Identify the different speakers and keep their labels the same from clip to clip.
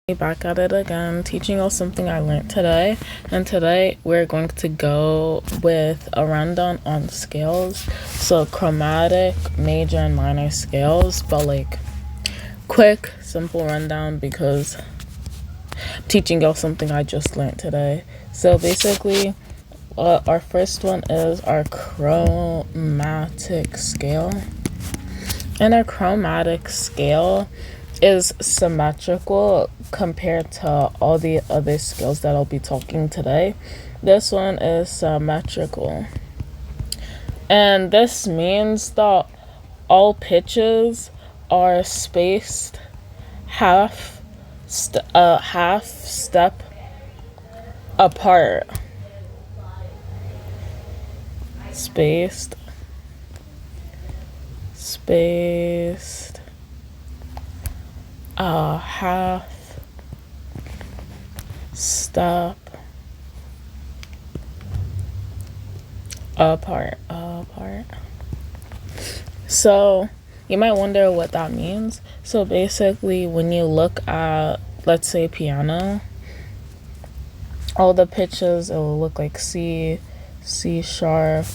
Speaker 1: Back at it again, teaching you something I learned today. And today we're going to go with a rundown on scales. So chromatic, major, and minor scales, but like quick, simple rundown because I'm teaching you something I just learned today. So basically, our first one is our chromatic scale. And our chromatic scale is symmetrical compared to all the other scales that I'll be talking today. This one is symmetrical. And this means that all pitches are spaced half step apart. Spaced half step apart. So you might wonder what that means. So basically, when you look at, let's say, piano, all the pitches, it will look like C, C sharp,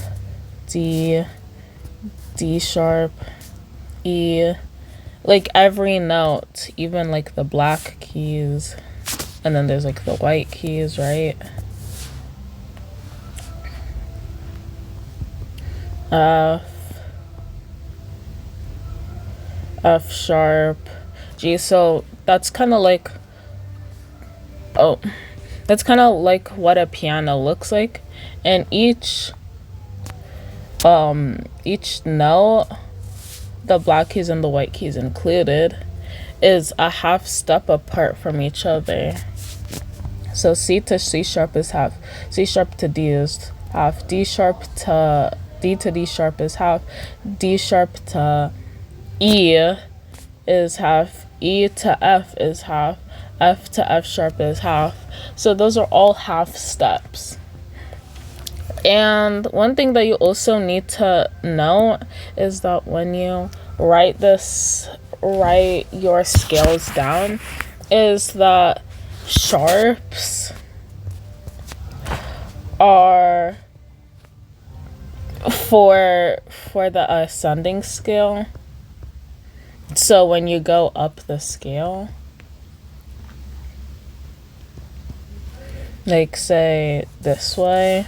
Speaker 1: D, D sharp, E, like every note, even like the black keys, and then there's like the white keys, right? F sharp, G. So that's kind of like, that's kind of like what a piano looks like, and each note, the black keys and the white keys included, is a half step apart from each other. So C to C sharp is half, C sharp to D is half, D sharp to D to D sharp is half, D sharp to E is half, E to F is half, F to F sharp is half. So those are all half steps. And one thing that you also need to know is that when you write your scales down, is that sharps are for the ascending scale. So when you go up the scale, like say this way,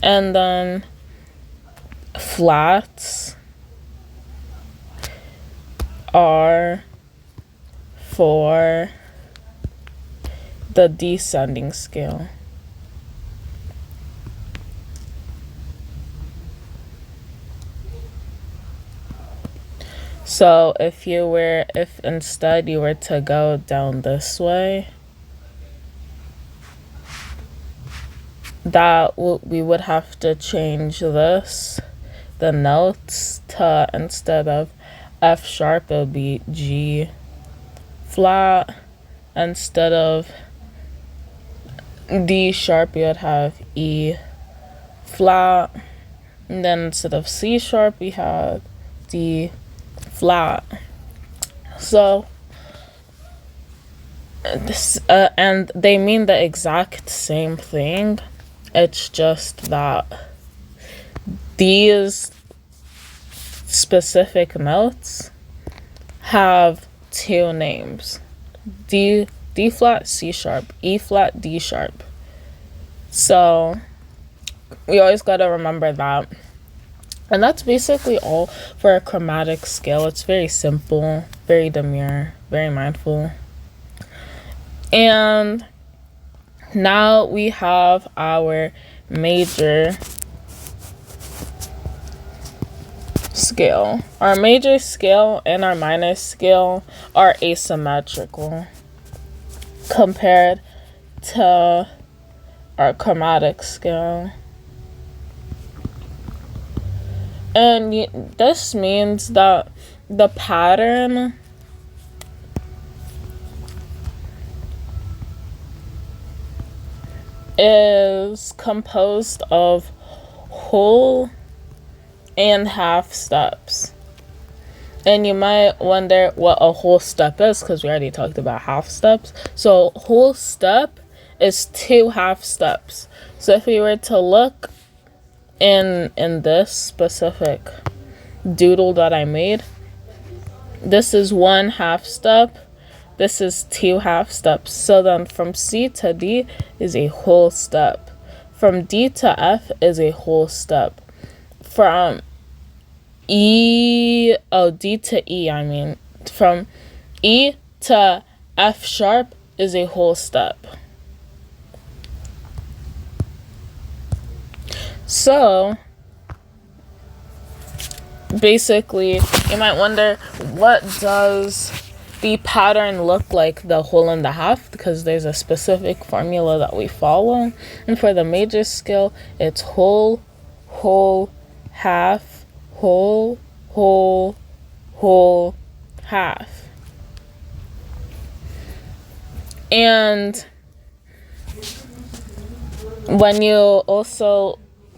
Speaker 1: and then flats are for the descending scale. So if instead you were to go down this way, we would have to change the notes to, instead of F sharp, it would be G flat. Instead of D sharp, you would have E flat. And then instead of C sharp, we have D flat. So this and they mean the exact same thing. It's just that these specific notes have two names: D flat, C sharp, E flat, D sharp. So we always gotta remember that. And that's basically all for a chromatic scale. It's very simple, very demure, very mindful. And now we have our major scale. Our major scale and our minor scale are asymmetrical compared to our chromatic scale. And this means that the pattern is composed of whole and half steps. And you might wonder what a whole step is, because we already talked about half steps. So whole step is 2 half steps. So if we were to look in this specific doodle that I made, this is 1 half step, this is 2 half steps. So then from C to D is a whole step. From D to F is a whole step. From D to E, I mean. From E to F sharp is a whole step. So, basically, you might wonder, what does the pattern look like, the whole and the half? Because there's a specific formula that we follow. And for the major scale, it's whole, whole, half, whole, whole, whole, half. And when you also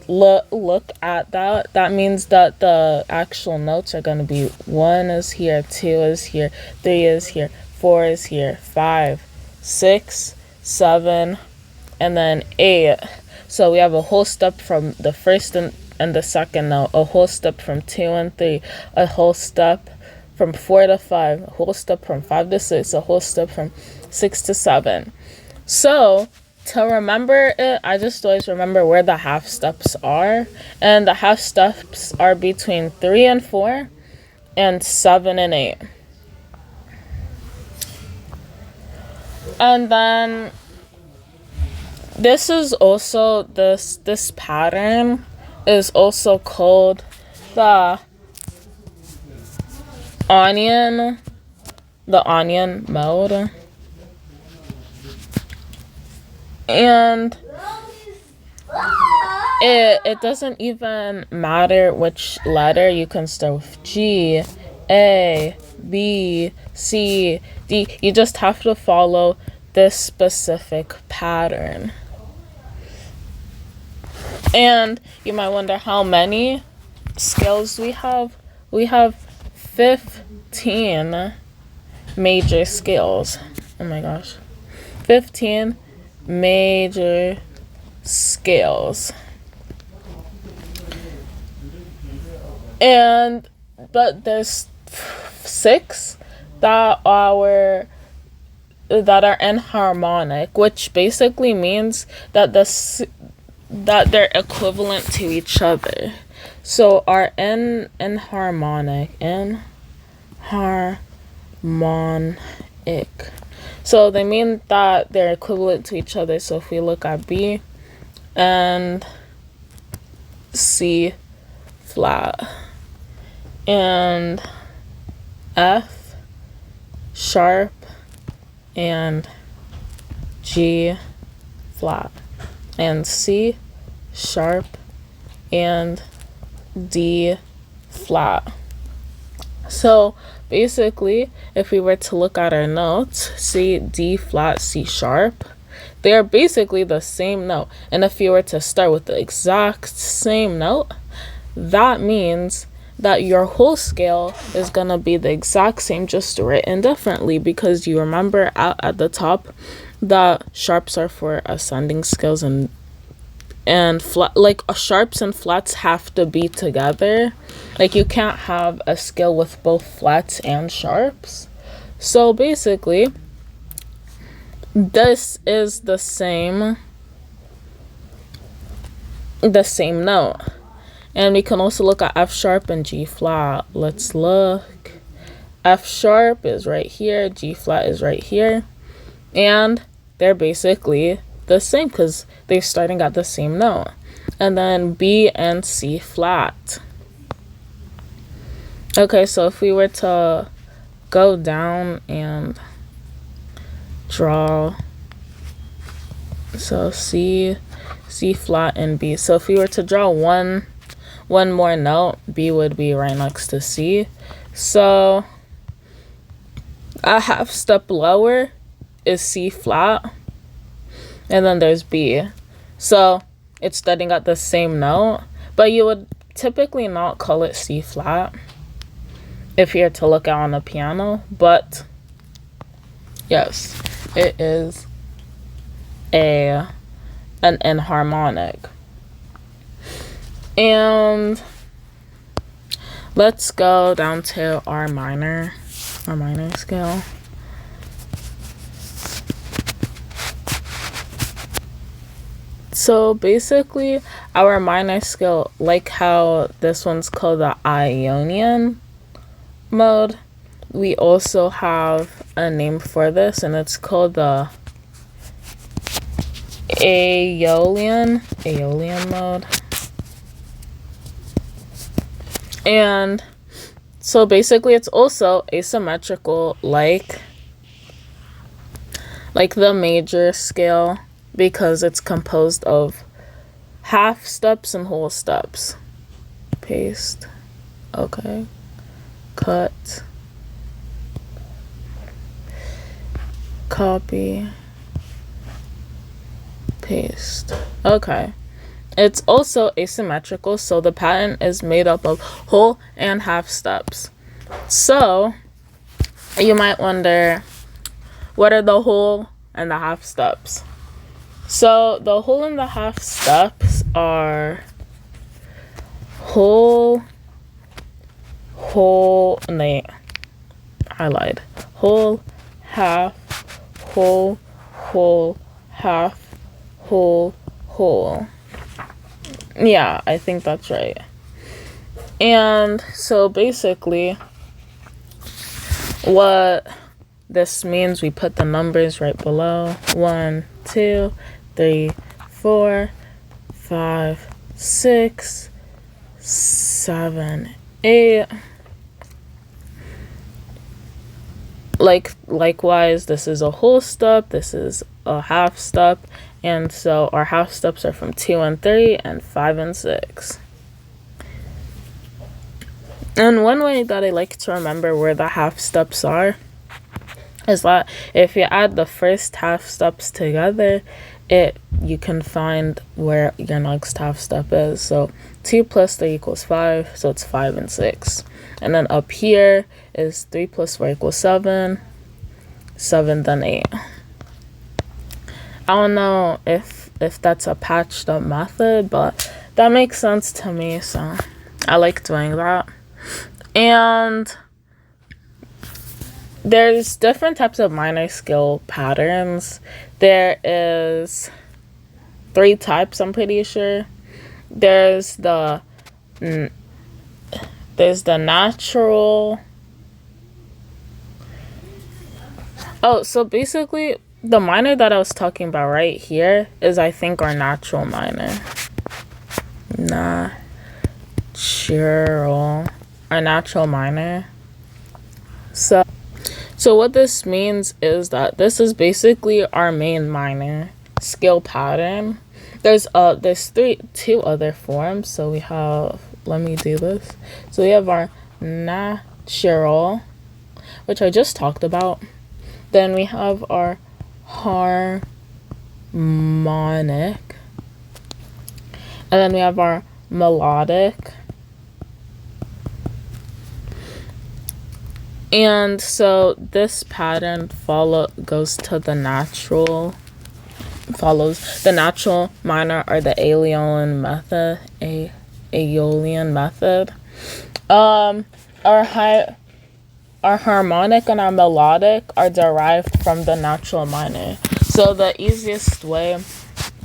Speaker 1: look at that means that the actual notes are going to be 1 is here, 2 is here, 3 is here, 4 is here, 5, 6, 7, and then 8. So we have a whole step from the first and the second note, a whole step from 2 and 3, a whole step from 4 to 5, a whole step from 5 to 6, a whole step from 6 to 7. So to remember it, I just always remember where the half steps are. And the half steps are between 3 and 4 and 7 and 8. And then this is also, this pattern is also called the onion mode. And it doesn't even matter which letter. You can start with G, A, B, C, D. You just have to follow this specific pattern. And you might wonder how many scales we have. We have 15 major scales. Oh my gosh. 15 major scales. But there's 6 that are enharmonic, which basically means that they're equivalent to each other. So our enharmonic. So they mean that they're equivalent to each other. So if we look at B and C flat and F sharp and G flat and C sharp and D flat. So basically, if we were to look at our notes, C, D flat, C sharp, they are basically the same note. And if you were to start with the exact same note, that means that your whole scale is going to be the exact same, just written differently, because you remember at the top that sharps are for ascending scales and flat, like sharps and flats have to be together. Like you can't have a scale with both flats and sharps. So basically, this is the same note. And we can also look at F sharp and G flat. Let's look. F sharp is right here, G flat is right here. And they're basically the same because they're starting at the same note. And then B and C flat. Okay, so if we were to go down and draw, so C flat and B. So if we were to draw one more note, B would be right next to C. So a half step lower is C flat, and then there's B. So it's starting at the same note, but you would typically not call it C flat. if you're to look out on a piano, but yes, it is a an enharmonic. And let's go down to our minor scale. So basically, our minor scale, like how this one's called the Ionian mode, we also have a name for this, and it's called the Aeolian mode. And so basically it's also asymmetrical like the major scale, because it's composed of half steps and whole steps. Paste. Okay. Cut. Copy. Paste. Okay. It's also asymmetrical, so the pattern is made up of whole and half steps. So you might wonder, what are the whole and the half steps? So the whole and the half steps are whole, I lied. Whole, half, whole, half, whole. Yeah, I think that's right. And so basically, what this means, we put the numbers right below. 1, 2, 3, 4, 5, 6, 7, 8. Likewise, this is a whole step, this is a half step, and so our half steps are from 2 and 3 and 5 and 6. And one way that I like to remember where the half steps are is that if you add the first half steps together, you can find where your next half step is. So 2 plus 3 equals 5, so it's 5 and 6. And then up here is 3 plus 4 equals 7, 7 then 8. I don't know if that's a patched up method, but that makes sense to me, so I like doing that. And there's different types of minor scale patterns. There is 3 types, I'm pretty sure. There's the natural. Oh, so basically the minor that I was talking about right here is, I think, our natural minor. Our natural minor. So what this means is that this is basically our main minor scale pattern. There's 2 other forms. So we have, let me do this. So we have our natural, which I just talked about. Then we have our harmonic, and then we have our melodic. And so this pattern follows the natural minor, or the Aeolian method. Our harmonic and our melodic are derived from the natural minor. So the easiest way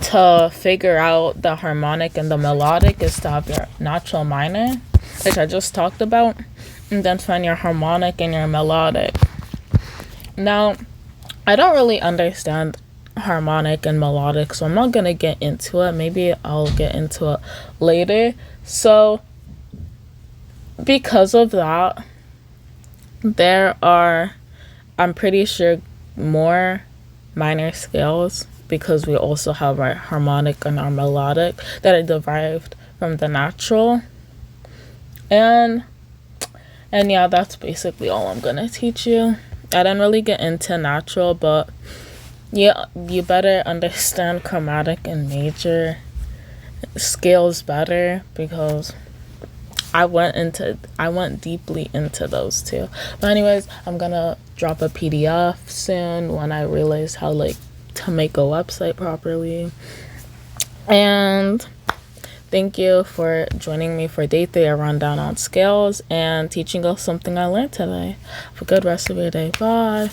Speaker 1: to figure out the harmonic and the melodic is to have your natural minor, which I just talked about, and then find your harmonic and your melodic. Now, I don't really understand harmonic and melodic, so I'm not going to get into it. Maybe I'll get into it later. So, because of that, there are, I'm pretty sure, more minor scales, because we also have our harmonic and our melodic that are derived from the natural. And yeah, that's basically all I'm gonna teach you. I didn't really get into natural, but yeah, you better understand chromatic and major scales better, because I went deeply into those too. But anyways, I'm gonna drop a PDF soon when I realize how like to make a website properly. And thank you for joining me for day 3, a rundown on scales and teaching us something I learned today. Have a good rest of your day. Bye.